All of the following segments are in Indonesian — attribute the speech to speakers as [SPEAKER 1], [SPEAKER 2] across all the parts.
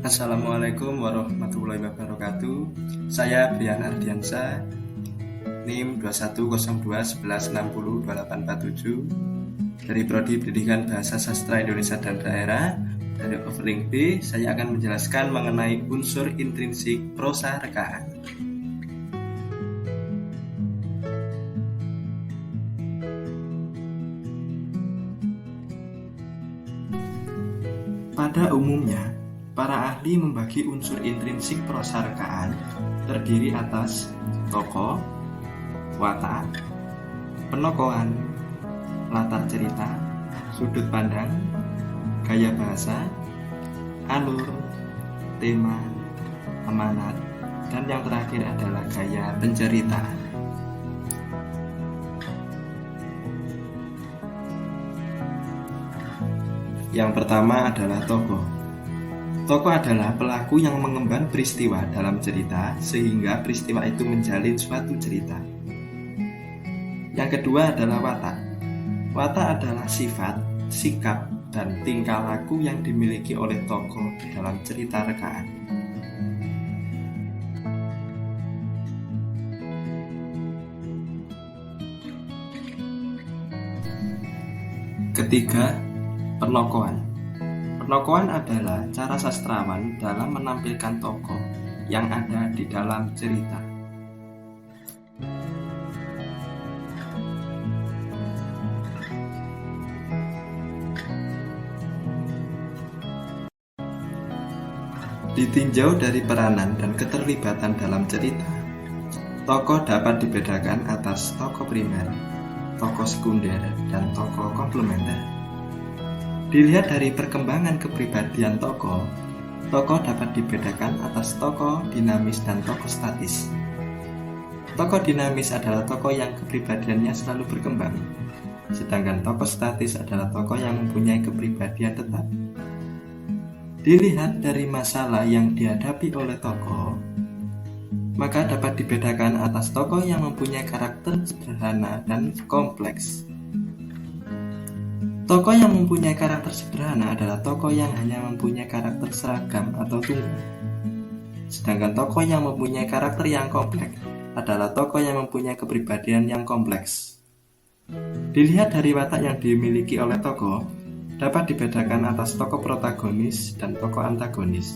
[SPEAKER 1] Assalamualaikum warahmatullahi wabarakatuh. Saya Brian Ardiansa, NIM 210211602847 dari Prodi Pendidikan Bahasa Sastra Indonesia dan Daerah. Dari Overlink B, saya akan menjelaskan mengenai unsur intrinsik prosa rekaan. Pada umumnya, para ahli membagi unsur intrinsik prosa rekaan terdiri atas tokoh, watak, penokohan, latar cerita, sudut pandang, gaya bahasa, alur, tema, amanat, dan yang terakhir adalah gaya penceritaan. Yang pertama adalah tokoh. Tokoh adalah pelaku yang mengemban peristiwa dalam cerita sehingga peristiwa itu menjalin suatu cerita. Yang kedua adalah watak. Watak adalah sifat, sikap, dan tingkah laku yang dimiliki oleh tokoh dalam cerita rekaan. Ketiga, penokohan. Penokohan adalah cara sastrawan dalam menampilkan tokoh yang ada di dalam cerita. Ditinjau dari peranan dan keterlibatan dalam cerita, tokoh dapat dibedakan atas tokoh primer, tokoh sekunder, dan tokoh komplementer. Dilihat dari perkembangan kepribadian tokoh dapat dibedakan atas tokoh dinamis dan tokoh statis. Tokoh dinamis adalah tokoh yang kepribadiannya selalu berkembang, sedangkan tokoh statis adalah tokoh yang mempunyai kepribadian tetap. Dilihat dari masalah yang dihadapi oleh tokoh, maka dapat dibedakan atas tokoh yang mempunyai karakter sederhana dan kompleks. Tokoh yang mempunyai karakter sederhana adalah tokoh yang hanya mempunyai karakter seragam atau tunggal. Sedangkan tokoh yang mempunyai karakter yang kompleks adalah tokoh yang mempunyai kepribadian yang kompleks. Dilihat dari watak yang dimiliki oleh tokoh, dapat dibedakan atas tokoh protagonis dan tokoh antagonis.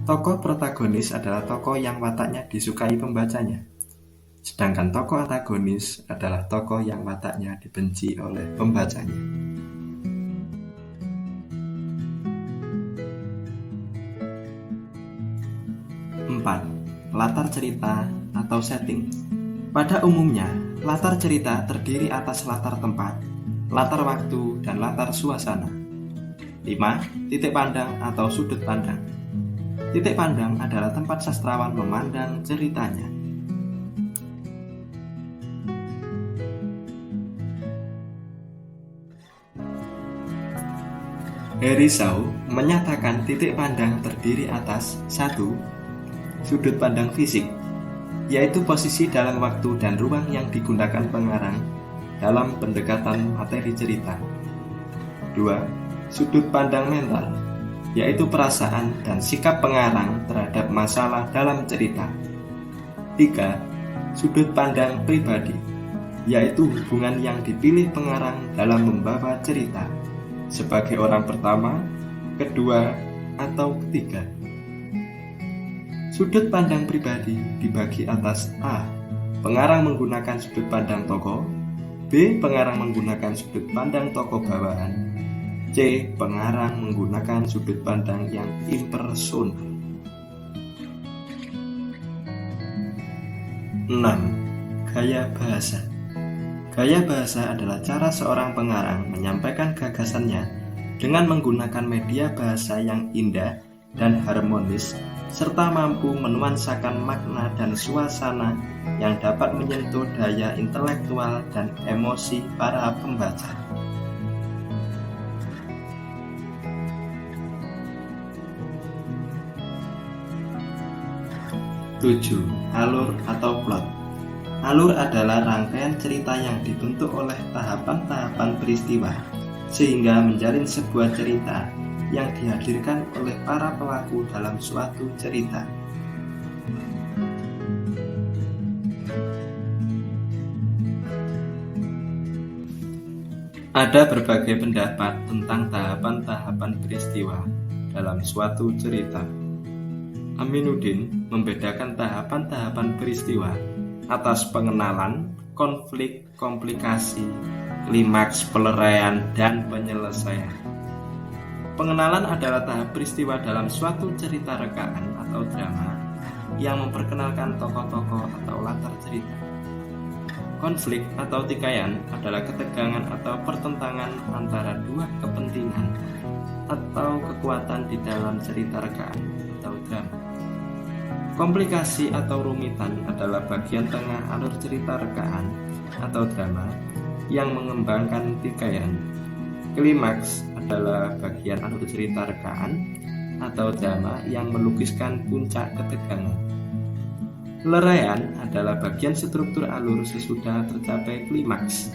[SPEAKER 1] Tokoh protagonis adalah tokoh yang wataknya disukai pembacanya. Sedangkan tokoh antagonis adalah tokoh yang wataknya dibenci oleh pembacanya. Empat, latar cerita atau setting. Pada umumnya, latar cerita terdiri atas latar tempat, latar waktu, dan latar suasana. 5. Titik pandang atau sudut pandang. Titik pandang adalah tempat sastrawan memandang ceritanya. Heri Sau menyatakan titik pandang terdiri atas 1. Sudut pandang fisik, yaitu posisi dalam waktu dan ruang yang digunakan pengarang dalam pendekatan materi cerita. 2. Sudut pandang mental, yaitu perasaan dan sikap pengarang terhadap masalah dalam cerita. 3. Sudut pandang pribadi, yaitu hubungan yang dipilih pengarang dalam membawa cerita sebagai orang pertama, kedua, atau ketiga. Sudut pandang pribadi dibagi atas A. Pengarang menggunakan sudut pandang tokoh, B. Pengarang menggunakan sudut pandang tokoh bawahan, C. Pengarang menggunakan sudut pandang yang impersonal. 6. Gaya bahasa. Gaya bahasa adalah cara seorang pengarang menyampaikan gagasannya dengan menggunakan media bahasa yang indah dan harmonis, serta mampu menuansakan makna dan suasana yang dapat menyentuh daya intelektual dan emosi para pembaca. 7. Alur atau plot. Alur adalah rangkaian cerita yang dibentuk oleh tahapan-tahapan peristiwa sehingga menjalin sebuah cerita yang dihadirkan oleh para pelaku dalam suatu cerita. Ada berbagai pendapat tentang tahapan-tahapan peristiwa dalam suatu cerita. Aminuddin membedakan tahapan-tahapan peristiwa atas pengenalan, konflik, komplikasi, klimaks, peleraian, dan penyelesaian. Pengenalan adalah tahap peristiwa dalam suatu cerita rekaan atau drama yang memperkenalkan tokoh-tokoh atau latar cerita. Konflik atau tikaian adalah ketegangan atau pertentangan antara dua kepentingan atau kekuatan di dalam cerita rekaan atau drama. Komplikasi atau rumitan adalah bagian tengah alur cerita rekaan atau drama yang mengembangkan tikaian. Klimaks adalah bagian alur cerita rekaan atau drama yang melukiskan puncak ketegangan. Peleraian adalah bagian struktur alur sesudah tercapai klimaks.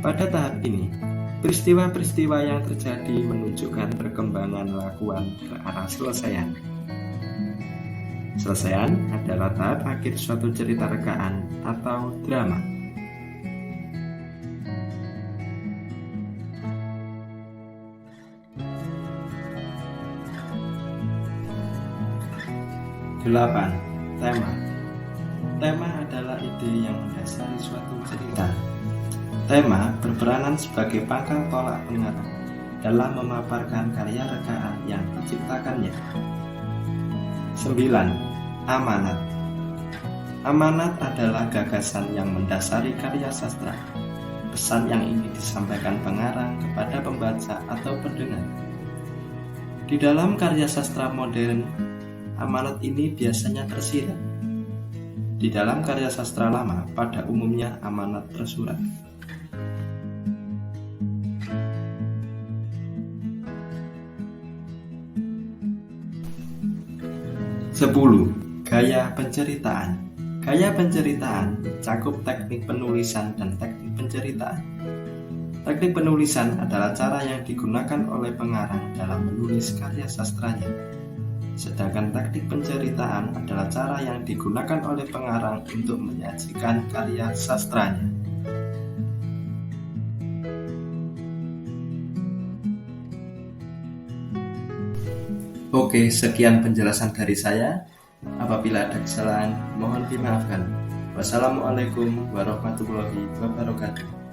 [SPEAKER 1] Pada tahap ini, peristiwa-peristiwa yang terjadi menunjukkan perkembangan lakuan ke arah selesaian. Selesaian adalah tahap akhir suatu cerita rekaan atau drama. Delapan, tema. Tema adalah ide yang mendasari suatu cerita. Tema berperanan sebagai pangkal tolak pengarang dalam memaparkan karya rekaan yang diciptakannya. 9. Amanat. Amanat adalah gagasan yang mendasari karya sastra, pesan yang ingin disampaikan pengarang kepada pembaca atau pendengar. Di dalam karya sastra modern, amanat ini biasanya tersirat. Di dalam karya sastra lama, pada umumnya amanat tersurat. 10. Gaya penceritaan. Gaya penceritaan mencakup teknik penulisan dan teknik penceritaan. Teknik penulisan adalah cara yang digunakan oleh pengarang dalam menulis karya sastranya. Sedangkan teknik penceritaan adalah cara yang digunakan oleh pengarang untuk menyajikan karya sastranya. Oke, sekian penjelasan dari saya. Apabila ada kesalahan, mohon dimaafkan. Wassalamualaikum warahmatullahi wabarakatuh.